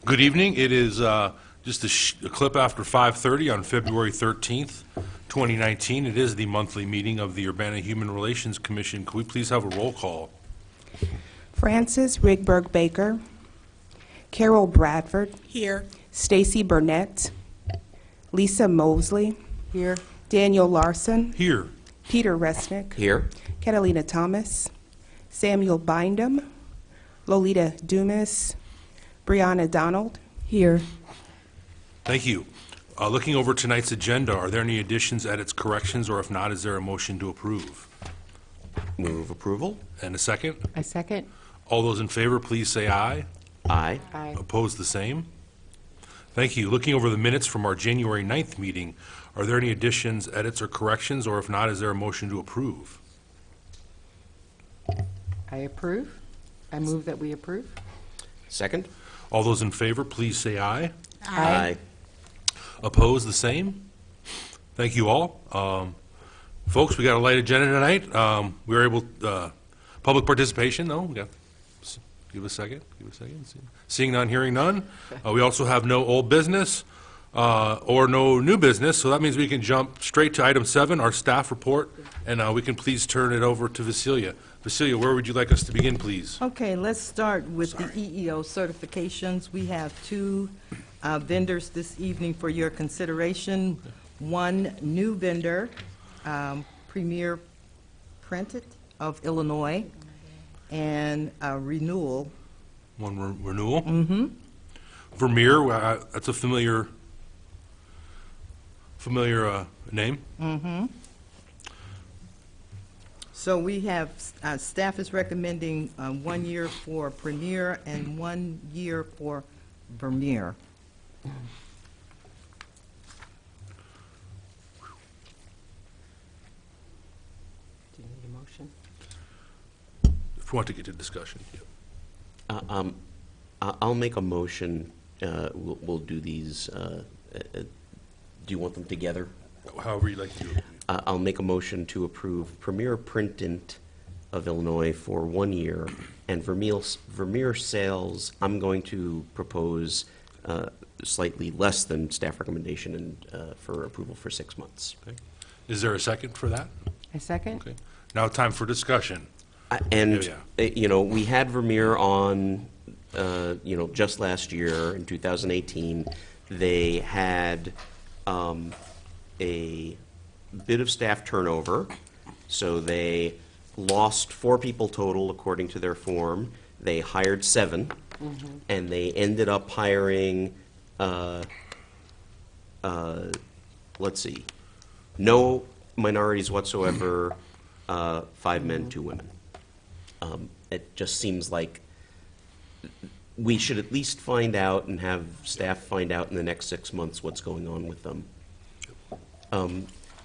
Good evening. It is just a clip after 5:30 on February 13th, 2019. It is the monthly meeting of the Urbana Human Relations Commission. Could we please have a roll call? Frances Rigberg Baker, Carol Bradford, Here. Stacy Burnett, Lisa Mosley, Here. Daniel Larson, Here. Peter Resnick, Here. Catalina Thomas, Samuel Bindum, Lolita Dumas, Brianna Donald. Here. Thank you. Looking over tonight's agenda, are there any additions, edits, corrections, or if not, is there a motion to approve? Move approval. And a second? I second. All those in favor, please say aye. Aye. Aye. Opposed, the same? Thank you. Looking over the minutes from our January 9th meeting, are there any additions, edits, or corrections, or if not, is there a motion to approve? I approve. I move that we approve. Second. All those in favor, please say aye. Aye. Opposed, the same? Thank you all. Folks, we got a light agenda tonight. We were able, public participation, though. We got, give a second. Seeing none, hearing none. We also have no old business or no new business, so that means we can jump straight to item 7, our staff report, and we can please turn it over to Vasilia. Vasilia, where would you like us to begin, please? Okay, let's start with the EEO certifications. We have two vendors this evening for your consideration. One new vendor, Premier Printed of Illinois, and a renewal. One renewal? Mm-hmm. Vermeer, that's a familiar name. Mm-hmm. So we have, staff is recommending 1 year for Premier and 1 year for Vermeer. Do you need a motion? If we want to get to discussion. Yeah. I'll make a motion. We'll do these. Do you want them together? However you'd like to do it. I'll make a motion to approve Premier Printant of Illinois for 1 year, and Vermeer Sales, I'm going to propose slightly less than staff recommendation and for approval for 6 months. Okay. Is there a second for that? I second. Okay. Now time for discussion. And, Yeah. We had Vermeer on, just last year in 2018. They had a bit of staff turnover, so they lost 4 people total according to their form. They hired 7, and they ended up hiring, let's see, no minorities whatsoever, 5 men, 2 women. It just seems like we should at least find out and have staff find out in the next 6 months what's going on with them.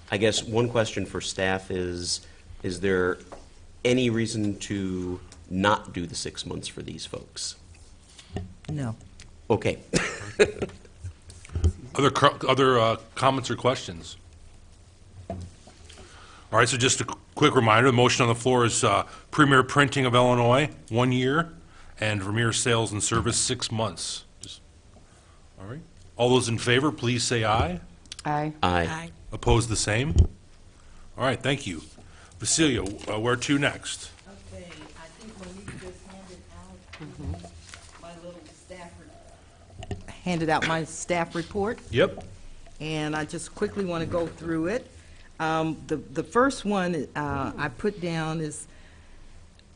I guess one question for staff is there any reason to not do the 6 months for these folks? No. Okay. Other comments or questions? All right, so just a quick reminder, the motion on the floor is Premier Printing of Illinois, 1 year, and Vermeer Sales and Service, 6 months. All right. All those in favor, please say aye. Aye. Aye. Opposed, the same? All right, thank you. Vasilia, where to next? Okay, I think Monique just handed out my staff report. Yep. And I just quickly want to go through it. The first one I put down is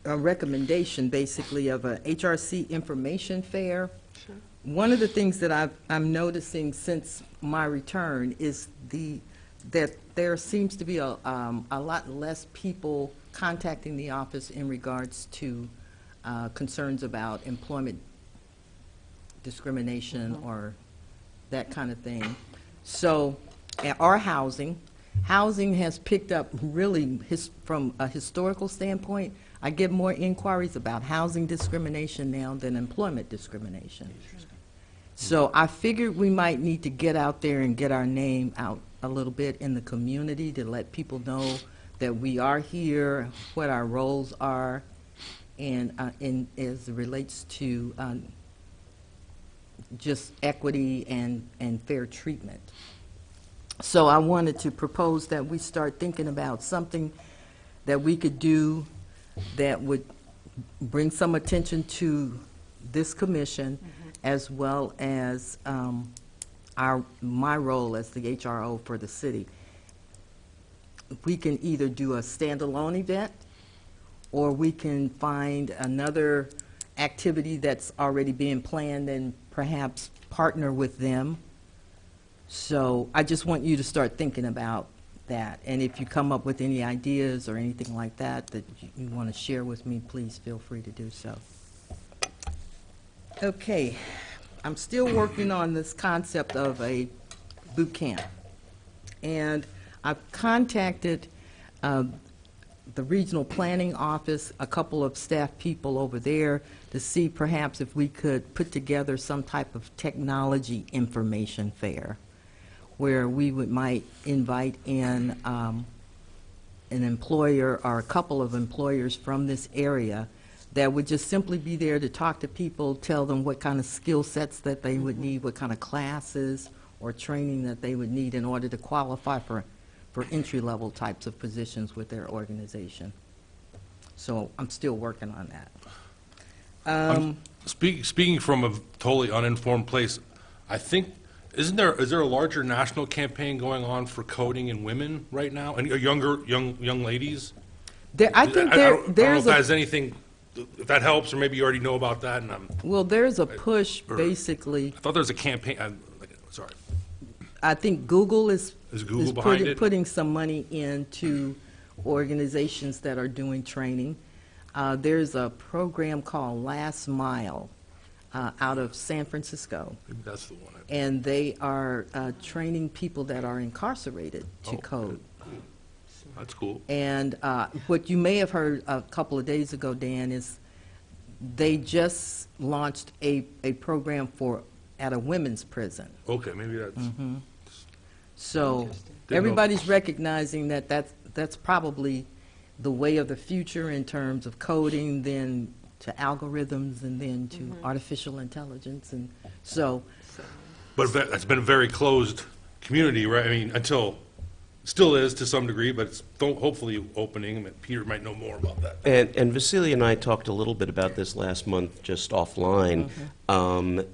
a recommendation, basically, of a HRC information fair. Sure. One of the things that I'm noticing since my return is that there seems to be a lot less people contacting the office in regards to concerns about employment discrimination or that kind of thing. So, our housing has picked up really, from a historical standpoint, I get more inquiries about housing discrimination now than employment discrimination. So I figured we might need to get out there and get our name out a little bit in the community to let people know that we are here, what our roles are, and as it relates to just equity and fair treatment. So I wanted to propose that we start thinking about something that we could do that would bring some attention to this commission, as well as my role as the HRO for the city. We can either do a standalone event, or we can find another activity that's already being planned and perhaps partner with them. So I just want you to start thinking about that. And if you come up with any ideas or anything like that that you want to share with me, please feel free to do so. Okay, I'm still working on this concept of a boot camp. And I've contacted the regional planning office, a couple of staff people over there, to see perhaps if we could put together some type of technology information fair, where we might invite in an employer or a couple of employers from this area that would just simply be there to talk to people, tell them what kind of skill sets that they would need, what kind of classes or training that they would need in order to qualify for entry-level types of positions with their organization. So I'm still working on that. Speaking from a totally uninformed place, I think, is there a larger national campaign going on for coding in women right now, and young ladies? I think I don't know there's if that a, has anything, if that helps, or maybe you already know about that, and well, there's a push, or- basically. I thought there was a campaign, sorry. I think Google is Google behind it? putting some money into organizations that are doing training. There's a program called Last Mile out of San Francisco, Maybe that's the one. and they are training people that are incarcerated to Oh, code. That's cool. And what you may have heard a couple of days ago, Dan, is they just launched a program at a women's prison. Okay, maybe that's, So Didn't know. everybody's recognizing that that's probably the way of the future in terms of coding, then to algorithms, and then to artificial intelligence. And so, but that's been a very closed community, right? I mean, still is to some degree, but it's hopefully opening. I mean, Peter might know more about that. And Vasily and I talked a little bit about this last month, just offline,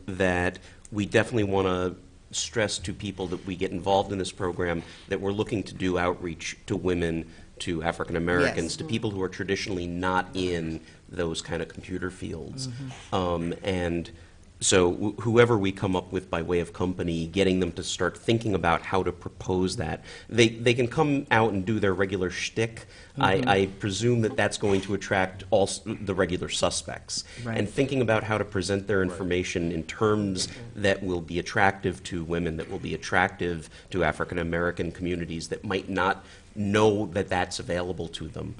that we definitely want to stress to people that we get involved in this program that we're looking to do outreach to women, to African Americans, Yes. to people who are traditionally not in those kind of computer fields. And so whoever we come up with by way of company, getting them to start thinking about how to propose that. They can come out and do their regular shtick. I presume that that's going to attract all the regular suspects. Right. And thinking about how to present their information in terms that will be attractive to women, that will be attractive to African American communities that might not know that that's available to them,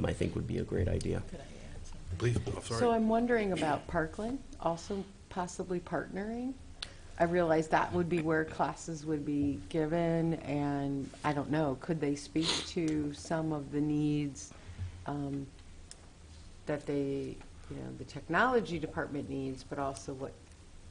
I think would be a great idea. Please, oh, sorry. So I'm wondering about Parkland also possibly partnering. I realize that would be where classes would be given, and I don't know, could they speak to some of the needs that they, the technology department needs, but also what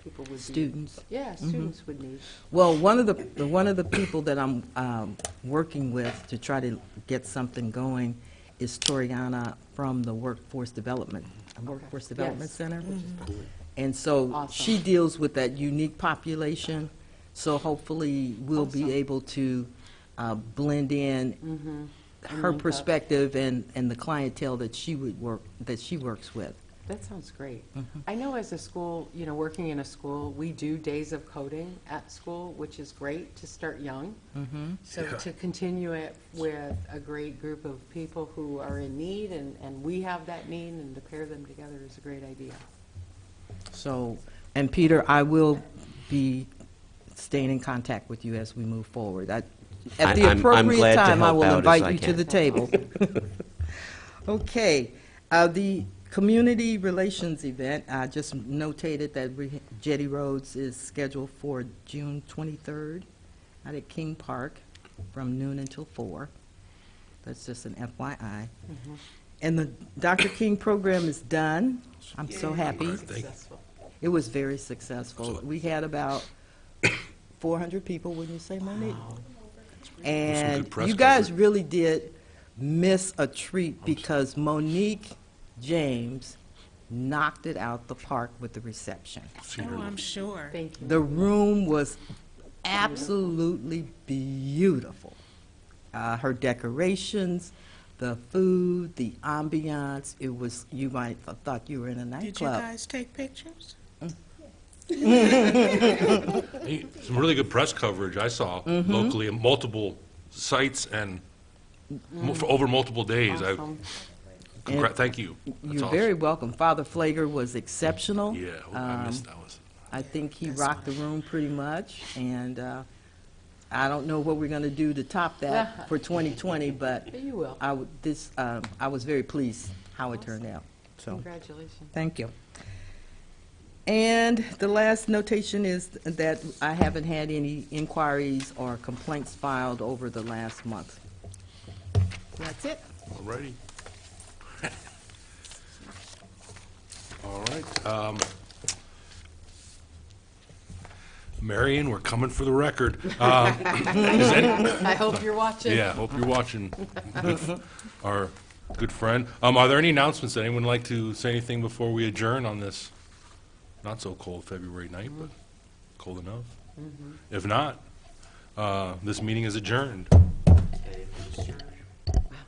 people would be. Students. Yeah, students would need. well, one of the people that I'm working with to try to get something going is Toriana from the Workforce Development Yes. Center. And so Awesome. she deals with that unique population, so hopefully we'll be Awesome. able to blend in And her link up. perspective and the clientele that she works with. That sounds great. I know as a school, working in a school, we do days of coding at school, which is great to start young. So Yeah. to continue it with a great group of people who are in need, and we have that need, and to pair them together is a great idea. So, and Peter, I will be staying in contact with you as we move forward. At the I'm appropriate glad to time, I help will out as invite I you to can. the table. Okay, the community relations event, I just notated that Jetty Roads is scheduled for June 23rd out at King Park from noon until 4. That's just an FYI. And the Dr. King program is done. I'm so happy. Thank you. It was very successful. So- We had about 400 people, wouldn't you say, Monique? good And press you guys coverage. really did miss a treat because Monique James knocked it out the park with the reception. Seen her- Oh, I'm sure. Thank you. The room was absolutely beautiful. Her decorations, the food, the ambiance, it was, you might have thought you were in a Did you nightclub. guys take pictures? Hey, some really good press coverage I saw locally in multiple sites and for over multiple days. Awesome. Thank you. That's You're awesome. very welcome. Father Flager was exceptional. Yeah, I missed that. Was I think he rocked the room pretty much, and I don't know what we're going to do to top that for 2020, but But you will. I was very pleased how it turned out. So, Congratulations. thank you. And the last notation is that I haven't had any inquiries or complaints filed over the last month. That's it. all righty. All right. Marion, we're coming for the record. Is any- I hope you're watching. Yeah, hope you're watching. Our good friend. Are there any announcements that anyone would like to say anything before we adjourn on this not so cold February night, but cold enough? If not, this meeting is adjourned. Okay, Mr.